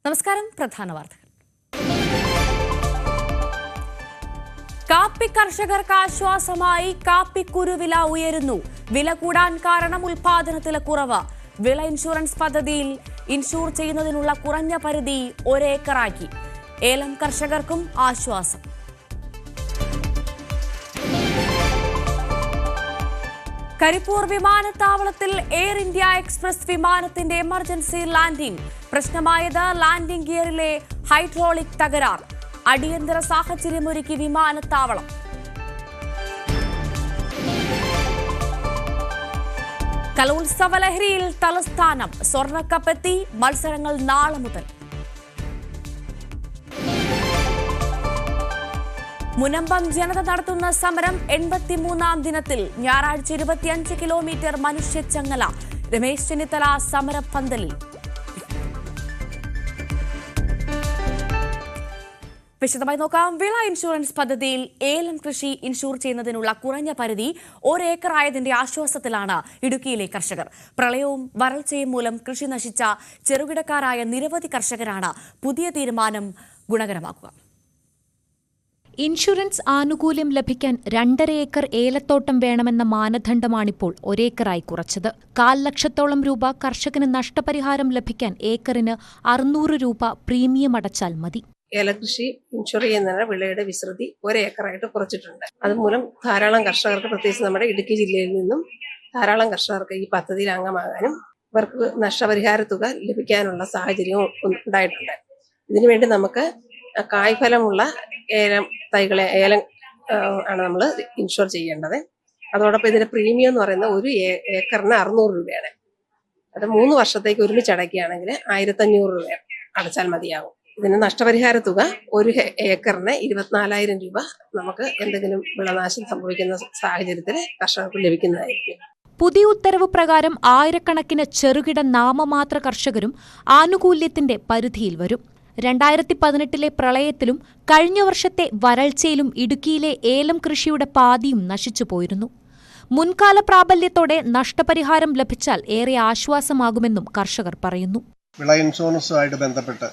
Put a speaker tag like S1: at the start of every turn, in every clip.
S1: നമസ്കാരം. പ്രധാന വാർത്തകൾ. കാപ്പി കർഷകർക്ക് ആശ്വാസമായി കാപ്പിക്കുരുവില ഉയരുന്നു. വില കൂടാൻ കാരണം ഉൽപാദനത്തിലെ കുറവ്. വിള ഇൻഷുറൻസ് പദ്ധതിയിൽ ഇൻഷൂർ ചെയ്യുന്നതിനുള്ള കുറഞ്ഞ പരിധി 1 ഏക്കറാക്കി. ഏലം കർഷകർക്കും ആശ്വാസം. കരിപ്പൂർ വിമാനത്താവളത്തിൽ എയർ ഇന്ത്യ എക്സ്പ്രസ് വിമാനത്തിന്റെ എമർജൻസി ലാൻഡിംഗ്. പ്രശ്നമായത് ലാൻഡിംഗ് ഗിയറിലെ ഹൈഡ്രോളിക് തകരാർ. അടിയന്തര സാഹചര്യമൊരുക്കി വിമാനത്താവളം. കലോത്സവ ലഹരിയിൽ തലസ്ഥാനം. സ്വർണ്ണക്കപ്പെത്തി. മത്സരങ്ങൾ നാളെ മുതൽ. മുനമ്പം ജനത നടത്തുന്ന സമരം 83ാം ദിനത്തിൽ. ഞായറാഴ്ച 25 കിലോമീറ്റർ മനുഷ്യച്ചങ്ങല. രമേശ് ചെന്നിത്തല സമരപ്പന്തലിൽ. വിശദമായി നോക്കാം. വിള ഇൻഷുറൻസ് പദ്ധതിയിൽ ഏലം കൃഷി ഇൻഷൂർ ചെയ്യുന്നതിനുള്ള കുറഞ്ഞ പരിധി 1 ഏക്കറായതിന്റെ ആശ്വാസത്തിലാണ് ഇടുക്കിയിലെ കർഷകർ. പ്രളയവും വരൾച്ചയും മൂലം കൃഷി നശിച്ച ചെറുകിടക്കാരായ നിരവധി കർഷകരാണ് പുതിയ തീരുമാനം ഗുണകരമാക്കുക.
S2: ഇൻഷുറൻസ് ആനുകൂല്യം ലഭിക്കാൻ 2.5 ഏക്കർ ഏലത്തോട്ടം വേണമെന്ന മാനദണ്ഡമാണിപ്പോൾ 1 ഏക്കറായി കുറച്ചത്. 1,00,000 ലക്ഷത്തോളം രൂപ കർഷകന് നഷ്ടപരിഹാരം ലഭിക്കാൻ ഏക്കറിന് 600 രൂപ പ്രീമിയം അടച്ചാൽ മതി.
S3: ഏലകൃഷി ഇൻഷുർ ചെയ്യുന്നതിന് വിളയുടെ വിസ്തൃതി 1 ഏക്കറായിട്ട് കുറച്ചിട്ടുണ്ട്. അതുമൂലം ധാരാളം കർഷകർക്ക്, പ്രത്യേകിച്ച് നമ്മുടെ ഇടുക്കി ജില്ലയിൽ നിന്നും ധാരാളം കർഷകർക്ക് ഈ പദ്ധതിയിൽ അംഗമാകാനും ഇവർക്ക് നഷ്ടപരിഹാര തുക ലഭിക്കാനുള്ള സാഹചര്യവും ഉണ്ടായിട്ടുണ്ട്. ഇതിനുവേണ്ടി നമുക്ക് കായ്ഫലമുള്ള ഏലം തൈകളെ ആണ് നമ്മൾ ഇൻഷുർ ചെയ്യേണ്ടത്. അതോടൊപ്പം ഇതിന്റെ പ്രീമിയം എന്ന് പറയുന്നത് 1 ഏക്കറിന് 600 രൂപയാണ്. അത് 3 വർഷത്തേക്ക് ഒരുമിച്ച് അടയ്ക്കുകയാണെങ്കിൽ 1500 രൂപ അടച്ചാൽ മതിയാകും. ഇതിന് നഷ്ടപരിഹാര തുക 1 ഏക്കറിന് 24,000 രൂപ നമുക്ക് എന്തെങ്കിലും വിളനാശം സംഭവിക്കുന്ന സാഹചര്യത്തിൽ കർഷകർക്ക് ലഭിക്കുന്നതായിരിക്കും.
S2: പുതിയ ഉത്തരവ് പ്രകാരം ആയിരക്കണക്കിന് ചെറുകിട നാമമാത്ര കർഷകരും ആനുകൂല്യത്തിന്റെ പരിധിയിൽ വരും. 2018 പ്രളയത്തിലും കഴിഞ്ഞ വർഷത്തെ വരൾച്ചയിലും ഇടുക്കിയിലെ ഏലം കൃഷിയുടെ പാതിയും നശിച്ചുപോയിരുന്നു. മുൻകാല പ്രാബല്യത്തോടെ നഷ്ടപരിഹാരം ലഭിച്ചാൽ ഏറെ ആശ്വാസമാകുമെന്നും കർഷകർ പറയുന്നു.
S4: വിള ഇൻഷുറൻസുമായിട്ട് ബന്ധപ്പെട്ട്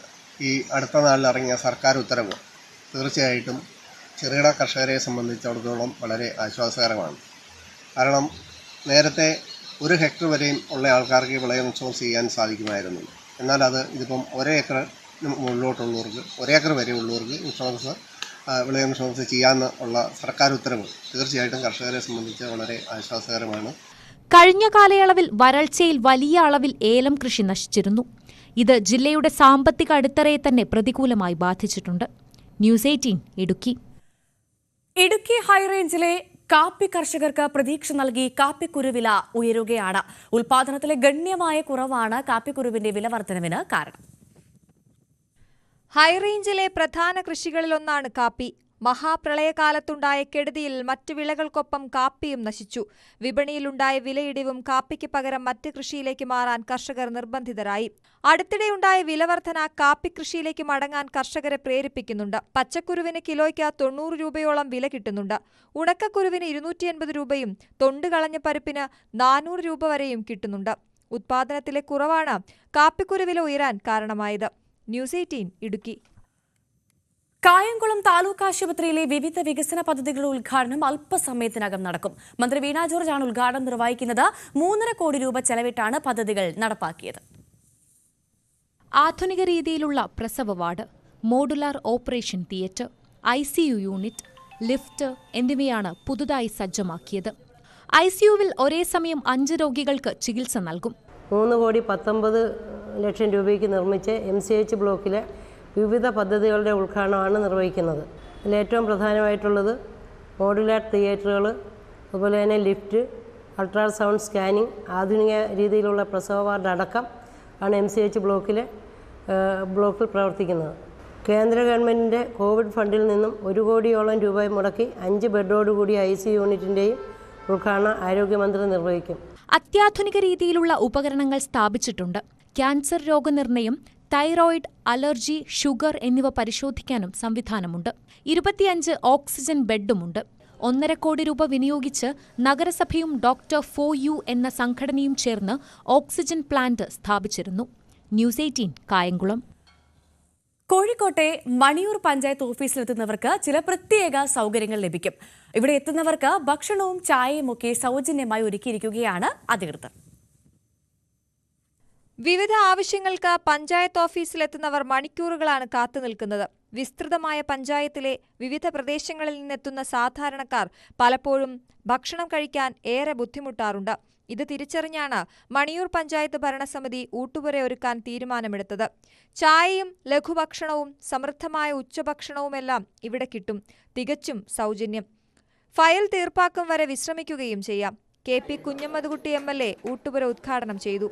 S4: ഈ അടുത്ത നാളിൽ ഇറങ്ങിയ സർക്കാർ ഉത്തരവ് തീർച്ചയായിട്ടും ചെറുകിട കർഷകരെ സംബന്ധിച്ചിടത്തോളം വളരെ ആശ്വാസകരമാണ്. കാരണം നേരത്തെ 1 ഹെക്ടർ വരെയും ഉള്ള ആൾക്കാർക്ക് വിള ഇൻഷുറൻസ് ചെയ്യാൻ സാധിക്കുമായിരുന്നു. എന്നാൽ അത് ഇതിപ്പം 1 ഏക്കർ മുകളിലോട്ടുള്ളവർക്ക്, 1 ഏക്കർ വരെ ഉള്ളവർക്ക് ഇൻഷുറൻസ്, വിള ഇൻഷുറൻസ് ചെയ്യാനുള്ള സർക്കാർ ഉത്തരവ് തീർച്ചയായിട്ടും കർഷകരെ സംബന്ധിച്ച് വളരെ ആശ്വാസകരമാണ്.
S2: കഴിഞ്ഞ കാലയളവിൽ വരൾച്ചയിൽ വലിയ അളവിൽ ഏലം കൃഷി നശിച്ചിരുന്നു. ഇത് ജില്ലയുടെ സാമ്പത്തിക അടിത്തറയെ തന്നെ പ്രതികൂലമായി ബാധിച്ചിട്ടുണ്ട്. ന്യൂസ് 18 ഇടുക്കി.
S1: ഇടുക്കി ഹൈറേഞ്ചിലെ കാപ്പി കർഷകർക്ക് പ്രതീക്ഷ നൽകി കാപ്പിക്കുരുവില ഉയരുകയാണ്. ഉൽപാദനത്തിലെ ഗണ്യമായ കുറവാണ് കാപ്പിക്കുരുവിന്റെ വില വർധനവിന് കാരണം.
S5: ഹൈറേഞ്ചിലെ പ്രധാന കൃഷികളിലൊന്നാണ് കാപ്പി. മഹാപ്രളയകാലത്തുണ്ടായ കെടുതിയിൽ മറ്റ് വിളകൾക്കൊപ്പം കാപ്പിയും നശിച്ചു. വിപണിയിലുണ്ടായ വിലയിടിവും കാപ്പിക്ക് പകരം മറ്റ് കൃഷിയിലേക്ക് മാറാൻ കർഷകർ നിർബന്ധിതരായി. അടുത്തിടെയുണ്ടായ വിലവർധന കാപ്പി കൃഷിയിലേക്ക് മടങ്ങാൻ കർഷകരെ പ്രേരിപ്പിക്കുന്നുണ്ട്. പച്ചക്കുരുവിന് കിലോയ്ക്ക് 90 രൂപയോളം വില കിട്ടുന്നുണ്ട്. ഉണക്കക്കുരുവിന് 280 രൂപയും തൊണ്ട് കളഞ്ഞ പരിപ്പിന് 400 രൂപ വരെയും കിട്ടുന്നുണ്ട്. ഉത്പാദനത്തിലെ കുറവാണ് കാപ്പിക്കുരുവില ഉയരാൻ കാരണമായത്. ന്യൂസ് 18 ഇടുക്കി.
S1: കായംകുളം താലൂക്ക് ആശുപത്രിയിലെ വിവിധ വികസന പദ്ധതികളുടെ ഉദ്ഘാടനം അല്പസമയത്തിനകം നടക്കും. മന്ത്രി വീണ ജോർജ് ആണ് ഉദ്ഘാടനം നിർവഹിക്കുന്നത്. 3.5 കോടി രൂപ ചെലവിട്ടാണ് പദ്ധതികൾ നടപ്പാക്കിയത്.
S2: ആധുനിക രീതിയിലുള്ള പ്രസവ ward, modular operation theatre, ICU unit, lift എന്നിവയാണ് പുതുതായി സജ്ജമാക്കിയത്. ICUവിൽ ഒരേ സമയം 5 രോഗികൾക്ക് ചികിത്സ നൽകും.
S6: 3,19,00,000 രൂപയ്ക്ക് നിർമ്മിച്ച MCH ബ്ലോക്കിലെ വിവിധ പദ്ധതികളുടെ ഉദ്ഘാടനമാണ് നിർവഹിക്കുന്നത്. അതിലേറ്റവും പ്രധാനമായിട്ടുള്ളത് മോഡുലാർ തിയേറ്ററുകൾ, അതുപോലെ തന്നെ ലിഫ്റ്റ്, അൾട്രാസൗണ്ട് സ്കാനിങ്, ആധുനിക രീതിയിലുള്ള പ്രസവ വാർഡ് അടക്കം ആണ് MCH ബ്ലോക്കിൽ പ്രവർത്തിക്കുന്നത്. കേന്ദ്ര ഗവൺമെൻറ്റിൻ്റെ കോവിഡ് ഫണ്ടിൽ നിന്നും 1 കോടിയോളം രൂപ മുടക്കി 5 ബെഡോടുകൂടി ICU യൂണിറ്റിൻ്റെയും ഉദ്ഘാടനം ആരോഗ്യമന്ത്രി നിർവഹിക്കും.
S2: അത്യാധുനിക രീതിയിലുള്ള ഉപകരണങ്ങൾ സ്ഥാപിച്ചിട്ടുണ്ട്. ക്യാൻസർ രോഗനിർണയം, തൈറോയിഡ്, അലർജി, ഷുഗർ എന്നിവ പരിശോധിക്കാനും സംവിധാനമുണ്ട്. 25 ഓക്സിജൻ ബെഡുമുണ്ട്. 1.5 കോടി രൂപ വിനിയോഗിച്ച് നഗരസഭയും ഡോക്ടർ ഫോർ യു എന്ന സംഘടനയും ചേർന്ന് ഓക്സിജൻ പ്ലാന്റ് സ്ഥാപിച്ചിരുന്നു. ന്യൂസ് 18 കായംകുളം.
S1: കോഴിക്കോട്ടെ മണിയൂർ പഞ്ചായത്ത് ഓഫീസിലെത്തുന്നവർക്ക് ചില പ്രത്യേക സൗകര്യങ്ങൾ ലഭിക്കും. ഇവിടെ എത്തുന്നവർക്ക് ഭക്ഷണവും ചായയും ഒക്കെ സൗജന്യമായി ഒരുക്കിയിരിക്കുകയാണ് അധികൃതർ.
S5: വിവിധ ആവശ്യങ്ങൾക്ക് പഞ്ചായത്ത് ഓഫീസിലെത്തുന്നവർ മണിക്കൂറുകളാണ് കാത്തുനിൽക്കുന്നത്. വിസ്തൃതമായ പഞ്ചായത്തിലെ വിവിധ പ്രദേശങ്ങളിൽ നിന്നെത്തുന്ന സാധാരണക്കാർ പലപ്പോഴും ഭക്ഷണം കഴിക്കാൻ ഏറെ ബുദ്ധിമുട്ടാറുണ്ട്. ഇത് തിരിച്ചറിഞ്ഞാണ് മണിയൂർ പഞ്ചായത്ത് ഭരണസമിതി ഊട്ടുപുര ഒരുക്കാൻ തീരുമാനമെടുത്തത്. ചായയും ലഘുഭക്ഷണവും സമൃദ്ധമായ ഉച്ചഭക്ഷണവുമെല്ലാം ഇവിടെ കിട്ടും. തികച്ചും സൗജന്യം. ഫയൽ തീർപ്പാക്കും വരെ വിശ്രമിക്കുകയും ചെയ്യാം. KP കുഞ്ഞമ്മദ്കുട്ടി MLA ഊട്ടുപുര ഉദ്ഘാടനം ചെയ്തു.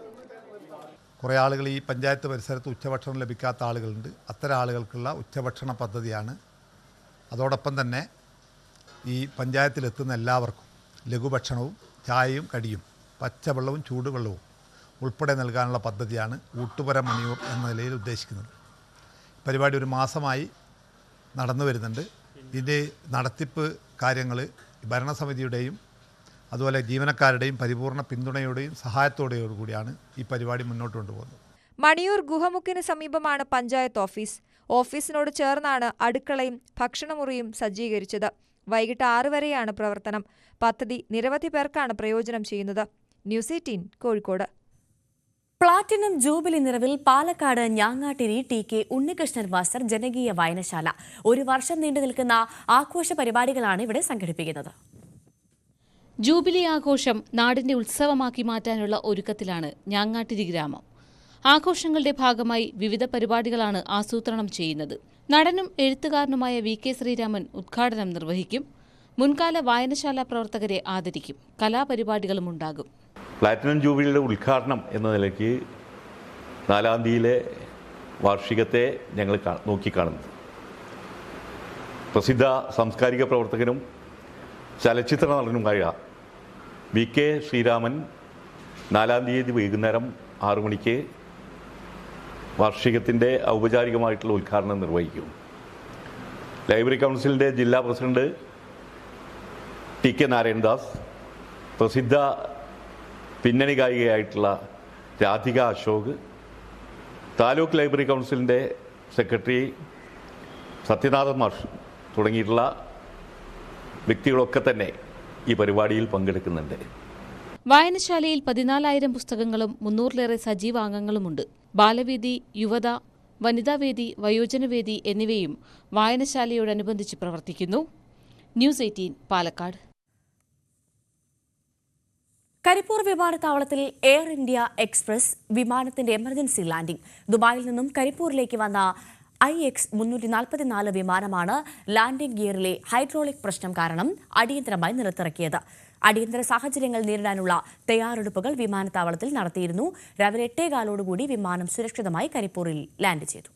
S7: കുറേ ആളുകൾ ഈ പഞ്ചായത്ത് പരിസരത്ത് ഉച്ചഭക്ഷണം ലഭിക്കാത്ത ആളുകളുണ്ട്. അത്തരം ആളുകൾക്കുള്ള ഉച്ചഭക്ഷണ പദ്ധതിയാണ്. അതോടൊപ്പം തന്നെ ഈ പഞ്ചായത്തിലെത്തുന്ന എല്ലാവർക്കും ലഘുഭക്ഷണവും ചായയും കടിയും പച്ചവെള്ളവും ചൂടുവെള്ളവും ഉൾപ്പെടെ നൽകാനുള്ള പദ്ധതിയാണ് ഊട്ടുപുര മണിയൂർ എന്ന നിലയിൽ ഉദ്ദേശിക്കുന്നത്. പരിപാടി ഒരു മാസമായി നടന്നു വരുന്നുണ്ട്. ഇതിൻ്റെ നടത്തിപ്പ് കാര്യങ്ങൾ ഭരണസമിതിയുടെയും അതുപോലെ ജീവനക്കാരുടെയും പരിപൂർണ പിന്തുണയോടെയും സഹായത്തോടെയും കൂടിയാണ് ഈ പരിപാടി മുന്നോട്ട് കൊണ്ടുപോകുന്നത്.
S5: മണിയൂർ ഗുഹമുക്കിന് സമീപമാണ് പഞ്ചായത്ത് ഓഫീസ്. ഓഫീസിനോട് ചേർന്നാണ് അടുക്കളയും ഭക്ഷണമുറിയും സജ്ജീകരിച്ചത്. വൈകിട്ട് 6 വരെയാണ് പ്രവർത്തനം. പദ്ധതി നിരവധി പേർക്കാണ് പ്രയോജനം ചെയ്യുന്നത്. ന്യൂസ് 18 കോഴിക്കോട്.
S1: പ്ലാറ്റിനം ജൂബിലി നിറവിൽ പാലക്കാട് ഞാങ്ങാട്ടിരി TK ഉണ്ണികൃഷ്ണൻ മാസ്റ്റർ ജനകീയ വായനശാല. 1 വർഷം നീണ്ടു നിൽക്കുന്ന ആഘോഷ പരിപാടികളാണ് ഇവിടെ സംഘടിപ്പിക്കുന്നത്.
S8: ജൂബിലി ആഘോഷം നാടിന്റെ ഉത്സവമാക്കി മാറ്റാനുള്ള ഒരുക്കത്തിലാണ് ഞാങ്ങാട്ടിരി ഗ്രാമം. ആഘോഷങ്ങളുടെ ഭാഗമായി വിവിധ പരിപാടികളാണ് ആസൂത്രണം ചെയ്യുന്നത്. നടനും എഴുത്തുകാരനുമായ VK ശ്രീരാമൻ ഉദ്ഘാടനം നിർവഹിക്കും. മുൻകാല വായനശാല പ്രവർത്തകരെ ആദരിക്കും. കലാപരിപാടികളും ഉണ്ടാകും.
S9: പ്ലാറ്റിനം ജൂബിലിയുടെ ഉദ്ഘാടനം എന്ന നിലയ്ക്ക് 4-ാം തീയതിയിലെ വാർഷികത്തെ ഞങ്ങൾ നോക്കിക്കാണുന്നത്. പ്രസിദ്ധ സാംസ്കാരിക പ്രവർത്തകനും ചലച്ചിത്ര നടനുമായ VK ശ്രീരാമൻ 4-ാം തീയതി വൈകുന്നേരം 6 മണിക്ക് വാർഷികത്തിൻ്റെ ഔപചാരികമായിട്ടുള്ള ഉദ്ഘാടനം നിർവഹിക്കും. ലൈബ്രറി കൗൺസിലിൻ്റെ ജില്ലാ പ്രസിഡന്റ് TK നാരായണദാസ്, പ്രസിദ്ധ പിന്നണി ഗായികയായിട്ടുള്ള രാധിക അശോക്, താലൂക്ക് ലൈബ്രറി കൗൺസിലിൻ്റെ സെക്രട്ടറി സത്യനാഥൻ മാഷ് തുടങ്ങിയിട്ടുള്ള വ്യക്തികളൊക്കെ തന്നെ ഈ പരിപാടിയിൽ പങ്കെടുക്കുന്നുണ്ട്.
S8: വായനശാലയിൽ 14,000 പുസ്തകങ്ങളും 300-ലേറെ സജീവ അംഗങ്ങളുമുണ്ട്. ബാലവേദി, യുവത, വനിതാവേദി, വയോജനവേദി എന്നിവയും വായനശാലയോടനുബന്ധിച്ച് പ്രവർത്തിക്കുന്നു. ന്യൂസ് 18 പാലക്കാട്.
S1: കരിപ്പൂർ വിമാനത്താവളത്തിൽ എയർ ഇന്ത്യ എക്സ്പ്രസ് വിമാനത്തിന്റെ എമർജൻസി ലാൻഡിംഗ്. ദുബായിൽ നിന്നും കരിപ്പൂരിലേക്ക് വന്ന IX-344 വിമാനമാണ് ലാൻഡിംഗ് ഗിയറിലെ ഹൈഡ്രോളിക് പ്രശ്നം കാരണം അടിയന്തരമായി നിലത്തിറക്കിയത്. അടിയന്തര സാഹചര്യങ്ങൾ നേരിടാനുള്ള തയ്യാറെടുപ്പുകൾ വിമാനത്താവളത്തിൽ നടത്തിയിരുന്നു. രാവിലെ 8:15 വിമാനം സുരക്ഷിതമായി കരിപ്പൂരിൽ ലാൻഡ് ചെയ്തു.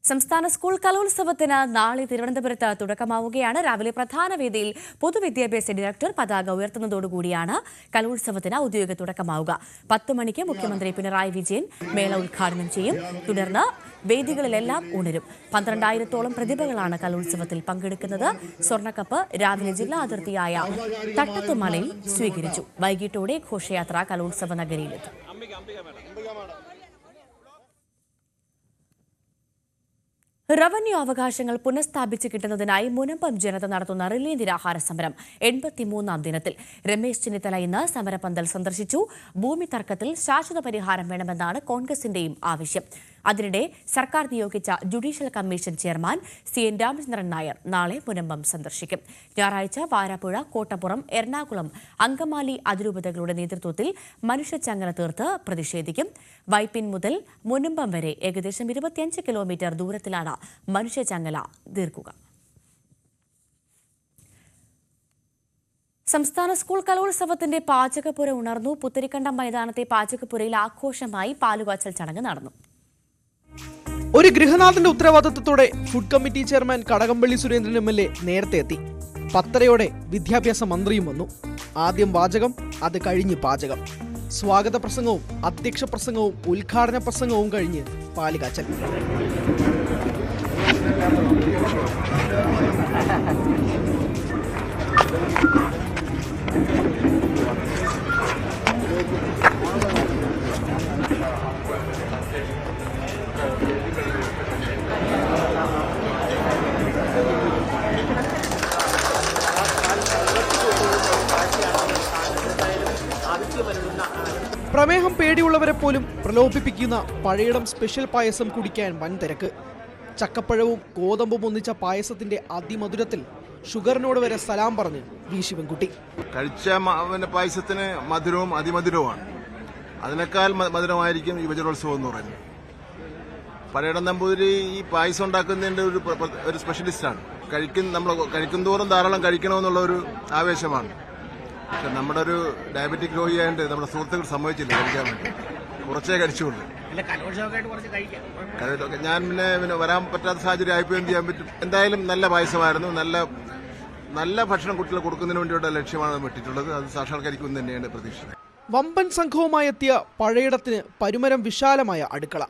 S1: സംസ്ഥാന സ്കൂൾ കലോത്സവത്തിന് നാളെ തിരുവനന്തപുരത്ത് തുടക്കമാവുകയാണ്. രാവിലെ പ്രധാന വേദിയിൽ പൊതുവിദ്യാഭ്യാസ ഡയറക്ടർ പതാക ഉയർത്തുന്നതോടുകൂടിയാണ് കലോത്സവത്തിന് ഔദ്യോഗിക തുടക്കമാവുക. 10 മണിക്ക് മുഖ്യമന്ത്രി പിണറായി വിജയൻ മേള ഉദ്ഘാടനം ചെയ്യും. തുടർന്ന് വേദികളിലെല്ലാം ഉണരും. 12,000-ഓളം പ്രതിഭകളാണ് കലോത്സവത്തിൽ പങ്കെടുക്കുന്നത്. സ്വർണ്ണക്കപ്പ് രാവിലെ ജില്ലാ അതിർത്തിയായ തട്ടത്തുമലയിൽ സ്വീകരിച്ചു. വൈകിട്ടോടെ ഘോഷയാത്ര കലോത്സവ നഗരിയിലെത്തും. റവന്യൂ അവകാശങ്ങൾ പുനഃസ്ഥാപിച്ച് കിട്ടുന്നതിനായി മുനമ്പം ജനത നടത്തുന്ന റിലേ നിരാഹാര സമരം 83-ാം ദിനത്തിൽ. രമേശ് ചെന്നിത്തല ഇന്ന് സമരപന്തൽ സന്ദർശിച്ചു. ഭൂമി തർക്കത്തിൽ ശാശ്വത പരിഹാരം വേണമെന്നാണ് കോൺഗ്രസിന്റെയും ആവശ്യം. അതിനിടെ സർക്കാർ നിയോഗിച്ച judicial commission chairman CN Ramachandran Nair നാളെ മുനമ്പം സന്ദർശിക്കും. ഞായറാഴ്ച വാരാപ്പുഴ, കോട്ടപ്പുറം, എറണാകുളം, അങ്കമാലി അതിരൂപതകളുടെ നേതൃത്വത്തിൽ മനുഷ്യച്ചങ്ങല തീർത്ത് പ്രതിഷേധിക്കും. വൈപ്പിൻ മുതൽ മുനമ്പം വരെ ഏകദേശം 25 കിലോമീറ്റർ ദൂരത്തിലാണ് മനുഷ്യച്ചങ്ങല തീർക്കുക. സംസ്ഥാന സ്കൂൾ കലോത്സവത്തിന്റെ പാചകപ്പുര ഉണർന്നു. പുത്തരിക്കണ്ടം മൈതാനത്തെ പാചകപ്പുരയിൽ ആഘോഷമായി പാലുകാച്ചൽ ചടങ്ങ് നടന്നു.
S10: ഒരു ഗൃഹനാഥന്റെ ഉത്തരവാദിത്വത്തോടെ food committee chairman Kadakampally Surendran MLA നേരത്തെ എത്തി. 10:30 വിദ്യാഭ്യാസ മന്ത്രിയും വന്നു. ആദ്യം വാചകം, അത് കഴിഞ്ഞ് പാചകം. സ്വാഗത പ്രസംഗവും അധ്യക്ഷ പ്രസംഗവും ഉദ്ഘാടന പ്രസംഗവും കഴിഞ്ഞ് പാലുകാച്ചൽ. പ്രമേഹം പേടിയുള്ളവരെ പോലും പ്രലോഭിപ്പിക്കുന്ന പഴയിടം സ്പെഷ്യൽ പായസം കുടിക്കാൻ വൻ തിരക്ക്. ചക്കപ്പഴവും ഗോതമ്പും ഒന്നിച്ച പായസത്തിന്റെ അതിമധുരത്തിൽ ഷുഗറിനോട് വരെ സലാം പറഞ്ഞ് വി ശിവൻകുട്ടി.
S11: കഴിച്ച പായസത്തിന് മധുരവും അതിമധുരവുമാണ്. അതിനേക്കാൾ മധുരമായിരിക്കും ഈ വജ്രോത്സവം എന്ന് പറയുന്നത്. പഴയിടം നമ്പൂതിരി ഈ പായസം ഉണ്ടാക്കുന്നതിന്റെ ഒരു സ്പെഷ്യലിസ്റ്റാണ്. നമ്മൾ കഴിക്കുന്തോറും ധാരാളം കഴിക്കണമെന്നുള്ള ഒരു ആവേശമാണ്. പക്ഷെ നമ്മുടെ ഒരു ഡയബറ്റിക് രോഗിയായിട്ട് നമ്മുടെ സുഹൃത്തുക്കൾ സമ്മതിച്ചില്ല കഴിക്കാൻ വേണ്ടി. കുറച്ചേ കഴിച്ചുള്ളൂ. ഞാൻ പിന്നെ വരാൻ പറ്റാത്ത സാഹചര്യം ആയപ്പോൾ എന്ത് ചെയ്യാൻ പറ്റും. എന്തായാലും നല്ല പായസമായിരുന്നു. നല്ല ഭക്ഷണം കുട്ടികൾ കൊടുക്കുന്നതിന് വേണ്ടിയുള്ള ലക്ഷ്യമാണ് വിട്ടിട്ടുള്ളത്. അത് സാക്ഷാത്കരിക്കുമെന്ന് തന്നെയാണ് പ്രതീക്ഷിച്ചത്.
S10: വമ്പൻ സംഘവുമായി എത്തിയ പഴയിടത്തിന് പരുമരം വിശാലമായ അടുക്കള.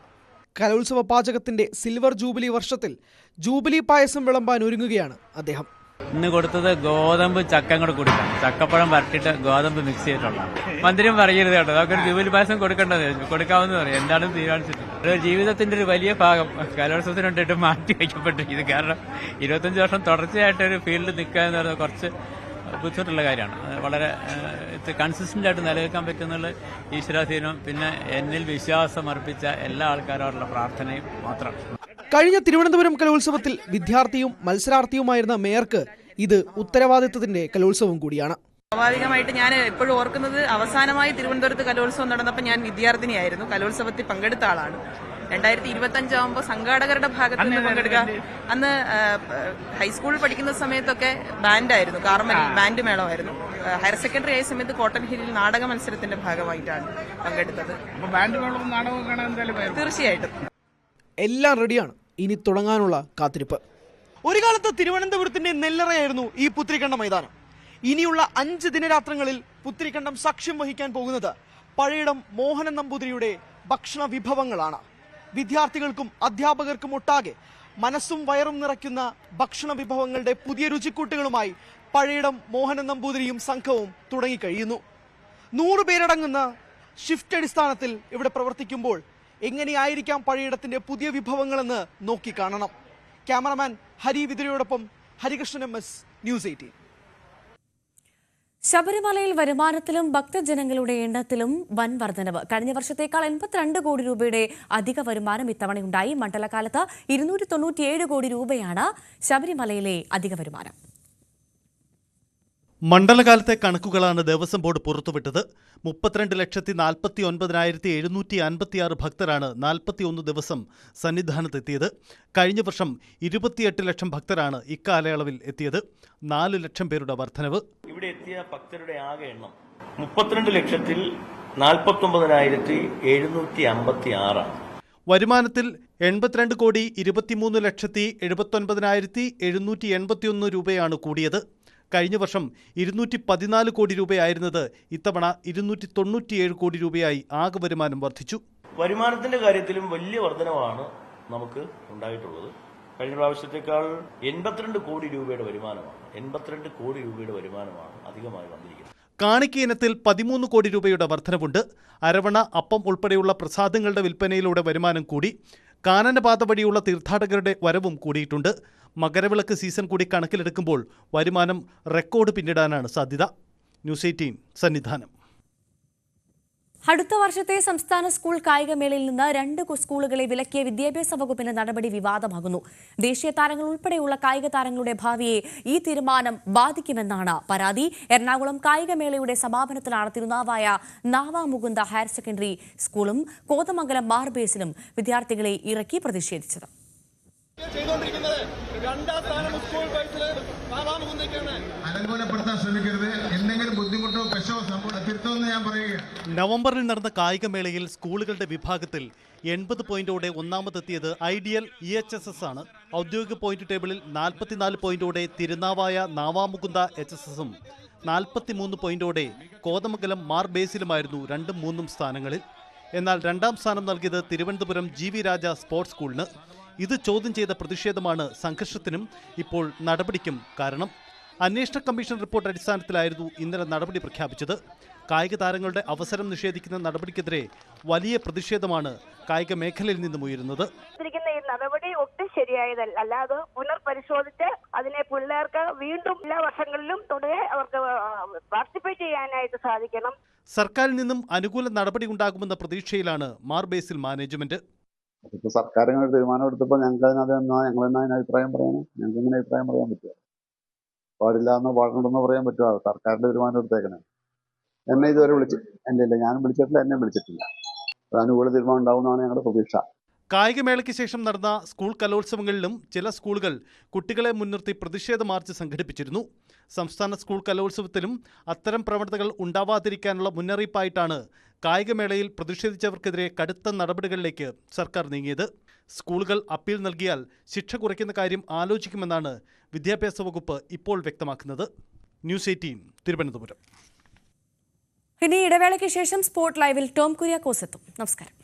S10: കലോത്സവ പാചകത്തിന്റെ സിൽവർ ജൂബിലി വർഷത്തിൽ ജൂബിലി പായസം വിളമ്പാൻ ഒരുങ്ങുകയാണ് അദ്ദേഹം.
S12: ഇന്ന് കൊടുത്തത് ഗോതമ്പ് ചക്ക കൂടെ കൊടുക്കാം. ചക്കപ്പഴം വരട്ടിട്ട് ഗോതമ്പ് മിക്സ് ചെയ്തിട്ടുള്ള മന്ദിരം പറയരുത് കേട്ടോ. അതൊക്കെ ഒരു ജൂബിലി പായസം കൊടുക്കാമെന്ന് പറയും. എന്താണെന്ന് തീരുമാനിച്ചിട്ടുണ്ട്. ജീവിതത്തിന്റെ ഒരു വലിയ ഭാഗം കലോത്സവത്തിന് വേണ്ടിയിട്ട് മാറ്റി വയ്ക്കപ്പെട്ടിരിക്കുന്നത്. കാരണം 25 വർഷം തുടർച്ചയായിട്ട് ഒരു ഫീൽഡിൽ നിൽക്കുക എന്ന് പറയുന്നത് കുറച്ച് ബുദ്ധിമുട്ടുള്ള കാര്യമാണ്. വളരെ കൺസിസ്റ്റന്റ് ആയിട്ട് നിലനിൽക്കാൻ പറ്റുന്നുള്ള ഈശ്വരാധീനം, പിന്നെ എന്നിൽ വിശ്വാസം അർപ്പിച്ച എല്ലാ ആൾക്കാരോടുള്ള പ്രാർത്ഥനയും മാത്രമാണ്.
S10: കഴിഞ്ഞ തിരുവനന്തപുരം കലോത്സവത്തിൽ വിദ്യാർത്ഥിയും മത്സരാർത്ഥിയുമായിരുന്ന മേയർക്ക് ഇത് ഉത്തരവാദിത്വത്തിന്റെ കലോത്സവം കൂടിയാണ്.
S13: സ്വാഭാവികമായിട്ട് ഞാൻ എപ്പോഴും ഓർക്കുന്നത് അവസാനമായി തിരുവനന്തപുരത്ത് കലോത്സവം നടന്നപ്പോൾ ഞാൻ വിദ്യാർത്ഥിനിയായിരുന്നു. കലോത്സവത്തിൽ പങ്കെടുത്ത ആളാണ്. 2025 ആകുമ്പോൾ സംഘാടകരുടെ ഭാഗത്ത് നിന്ന് പങ്കെടുക്കുക. അന്ന് ഹൈസ്കൂളിൽ പഠിക്കുന്ന സമയത്തൊക്കെ ബാൻഡായിരുന്നു, കാർമൽ ബാൻഡ് മേളമായിരുന്നു. ഹയർ സെക്കൻഡറി ആയ സമയത്ത് കോട്ടൺ ഹില്ലിൽ നാടക മത്സരത്തിന്റെ ഭാഗമായിട്ടാണ് പങ്കെടുത്തത്. തീർച്ചയായിട്ടും
S10: എല്ലാം റെഡിയാണ്. ഇനി തുടങ്ങാനുള്ള കാത്തിരിപ്പ്. ഒരു കാലത്ത് തിരുവനന്തപുരത്തിന്റെ നെല്ലറയായിരുന്നു ഈ പുത്രിക്കണ്ടം മൈതാനം. ഇനിയുള്ള 5 ദിനരാത്രങ്ങളിൽ പുത്രിക്കണ്ടം സാക്ഷ്യം വഹിക്കാൻ പോകുന്നത് പഴയിടം മോഹനൻ നമ്പൂതിരിയുടെ ഭക്ഷണ വിഭവങ്ങളാണ്. വിദ്യാർത്ഥികൾക്കും അധ്യാപകർക്കും ഒട്ടാകെ മനസ്സും വയറും നിറയ്ക്കുന്ന ഭക്ഷണ വിഭവങ്ങളുടെ പുതിയ രുചിക്കൂട്ടുകളുമായി പഴയിടം മോഹനൻ നമ്പൂതിരിയും സംഘവും തുടങ്ങിക്കഴിയുന്നു. 100 പേരടങ്ങുന്ന ഷിഫ്റ്റ് അടിസ്ഥാനത്തിൽ ഇവിടെ പ്രവർത്തിക്കുമ്പോൾ എങ്ങനെയായിരിക്കാം പഴയിടത്തിന്റെ പുതിയ വിഭവങ്ങളെന്ന് നോക്കിക്കാണണം. ക്യാമറമാൻ ഹരി വിതുരയോടൊപ്പം ഹരികൃഷ്ണൻ MS, ന്യൂസ് 18.
S1: ശബരിമലയിൽ വരുമാനത്തിലും ഭക്തജനങ്ങളുടെ എണ്ണത്തിലും വൻ വർധനവ്. കഴിഞ്ഞ വർഷത്തേക്കാൾ 82 കോടി രൂപയുടെ അധിക വരുമാനം ഇത്തവണയുണ്ടായി. മണ്ഡലകാലത്ത് 297 കോടി രൂപയാണ് ശബരിമലയിലെ അധിക വരുമാനം.
S14: മണ്ഡലകാലത്തെ കണക്കുകളാണ് ദേവസ്വം ബോർഡ് പുറത്തുവിട്ടത്. 32,49,756 ഭക്തരാണ് 41 ദിവസം സന്നിധാനത്തെത്തിയത്. കഴിഞ്ഞ വർഷം 28 ലക്ഷം ഭക്തരാണ് ഇക്കാലയളവിൽ എത്തിയത്. 4 ലക്ഷം പേരുടെ വർധനവ്.
S15: ഇവിടെ എത്തിയ ഭക്തരുടെ ആകെ എണ്ണം 32,49,756.
S14: വരുമാനത്തിൽ 82,23,79,781 രൂപയാണ് കൂടിയത്. കഴിഞ്ഞ വർഷം 214 കോടി രൂപയായിരുന്നത് ഇത്തവണ 297 കോടി രൂപയായി ആകെ വരുമാനം വർദ്ധിച്ചു.
S15: വരുമാനത്തിന്റെ കാര്യത്തിലും വലിയ വർധനവാണ് നമുക്ക് ഉണ്ടായിട്ടുള്ളത്. കഴിഞ്ഞ പ്രാവശ്യത്തേക്കാൾ 82 കോടി രൂപയുടെ വരുമാനമാണ്. 82 കോടി രൂപയുടെ വരുമാനമാണ് അധികമായി വന്നിരിക്കുന്നത്.
S14: കാണിക്ക ഇനത്തിൽ 13 കോടി രൂപയുടെ വർധനവുണ്ട്. അരവണ, അപ്പം ഉൾപ്പെടെയുള്ള പ്രസാദങ്ങളുടെ വിൽപ്പനയിലൂടെ വരുമാനം കൂടി. കാനനപാത വഴിയുള്ള തീർത്ഥാടകരുടെ വരവും കൂടിയിട്ടുണ്ട്. മകരവിളക്ക് സീസൺ കൂടി കണക്കിലെടുക്കുമ്പോൾ വരുമാനം റെക്കോർഡ് പിന്നിടാനാണ് സാധ്യത. ന്യൂസ് 18 സന്നിധാനം.
S1: അടുത്ത വർഷത്തെ സംസ്ഥാന സ്കൂൾ കായികമേളയിൽ നിന്ന് 2 സ്കൂളുകളെ വിലക്കിയ വിദ്യാഭ്യാസ വകുപ്പിന്റെ നടപടി വിവാദമാകുന്നു. ദേശീയ താരങ്ങൾ ഉൾപ്പെടെയുള്ള കായിക താരങ്ങളുടെ ഭാവിയെ ഈ തീരുമാനം ബാധിക്കുമെന്നാണ് പരാതി. എറണാകുളം കായികമേളയുടെ സമാപനത്തിലാണ് തിരുനാവായ നാവാമുകുന്ദ ഹയർ സെക്കൻഡറി സ്കൂളും കോതമംഗലം മാർബേസിലും വിദ്യാർത്ഥികളെ ഇറക്കി പ്രതിഷേധിച്ചത്.
S11: അലങ്കോലപ്പെടുത്താൻ ശ്രമിക്കരുത്. എന്തെങ്കിലും ബുദ്ധിമുട്ടോ പ്രശ്നമോ തിരുത്തുമെന്ന് ഞാൻ പറയുക.
S14: നവംബറിൽ നടന്ന കായികമേളയിൽ സ്കൂളുകളുടെ വിഭാഗത്തിൽ 80 പോയിന്റോടെ ഒന്നാമതെത്തിയത് ഐഡിയൽ EHSS ആണ്. ഔദ്യോഗിക പോയിന്റ് ടേബിളിൽ 44 പോയിന്റോടെ തിരുനാവായ നാവാമുകുന്ദ HSSും 43 പോയിന്റോടെ കോതമംഗലം മാർബേസിലുമായിരുന്നു 2ഉം 3ഉം സ്ഥാനങ്ങളിൽ. എന്നാൽ 2ാം സ്ഥാനം നൽകിയത് തിരുവനന്തപുരം GV രാജ സ്പോർട്സ് സ്കൂളിന്. ഇത് ചോദ്യം ചെയ്ത പ്രതിഷേധമാണ് സംഘർഷത്തിനും ഇപ്പോൾ നടപടിക്കും കാരണം. അന്വേഷണ കമ്മീഷൻ റിപ്പോർട്ട് അടിസ്ഥാനത്തിലായിരുന്നു ഇന്നലെ നടപടി പ്രഖ്യാപിച്ചത്. കായിക താരങ്ങളുടെ അവസരം നിഷേധിക്കുന്ന നടപടിക്കെതിരെ വലിയ പ്രതിഷേധമാണ് കായിക മേഖലയിൽ നിന്നും ഉയരുന്നത്.
S16: ഈ നടപടി ഒട്ടും ശരിയായതല്ല. അല്ലാതെ പുനർപരിശോധിച്ച് അതിനെ പിള്ളേർക്ക് വീണ്ടും എല്ലാ വർഷങ്ങളിലും തുടരെ അവർക്ക് പാർട്ടിസിപ്പേറ്റ് ചെയ്യാനായിട്ട് സാധിക്കണം.
S14: സർക്കാരിൽ നിന്നും അനുകൂല നടപടി ഉണ്ടാകുമെന്ന പ്രതീക്ഷയിലാണ് മാർ ബേസിൽ മാനേജ്മെന്റ്.
S17: ഇപ്പോൾ സർക്കാർ ഇങ്ങനെ ഒരു തീരുമാനം എടുത്തപ്പോൾ ഞങ്ങൾ അതിന് അഭിപ്രായം പറയാനും ഞങ്ങൾക്ക് ഇങ്ങനെ അഭിപ്രായം പറയാൻ പറ്റുമോ? പാടില്ല എന്നോ പാടുണ്ടെന്നോ പറയാൻ പറ്റുമോ? സർക്കാരിന്റെ തീരുമാനം എടുത്തേക്കണേ. എന്നെ ഇതുവരെ ഇല്ല, ഞാനും വിളിച്ചിട്ടില്ല, എന്നെ വിളിച്ചിട്ടില്ല. അനുകൂല തീരുമാനം ഉണ്ടാവുന്നതാണ് ഞങ്ങളുടെ പ്രതീക്ഷ.
S14: കായികമേളയ്ക്ക് ശേഷം നടന്ന സ്കൂൾ കലോത്സവങ്ങളിലും ചില സ്കൂളുകൾ കുട്ടികളെ മുൻനിർത്തി പ്രതിഷേധ മാർച്ച് സംഘടിപ്പിച്ചിരുന്നു. സംസ്ഥാന സ്കൂൾ കലോത്സവത്തിലും അത്തരം പ്രവണതകൾ ഉണ്ടാവാതിരിക്കാനുള്ള മുന്നറിയിപ്പായിട്ടാണ് കായികമേളയിൽ പ്രതിഷേധിച്ചവർക്കെതിരെ കടുത്ത നടപടികളിലേക്ക് സർക്കാർ നീങ്ങിയത്. സ്കൂളുകൾ അപ്പീൽ നൽകിയാൽ ശിക്ഷ കുറയ്ക്കുന്ന കാര്യം ആലോചിക്കുമെന്നാണ് വിദ്യാഭ്യാസ വകുപ്പ് ഇപ്പോൾ വ്യക്തമാക്കുന്നത്. ന്യൂസ് 18 തിരുവനന്തപുരം.
S1: ഇനി ഇടവേളയ്ക്ക് ശേഷം സ്പോർട്ട് ലൈവിൽ ടോം കുര്യാക്കോസ് എത്തും. നമസ്കാരം.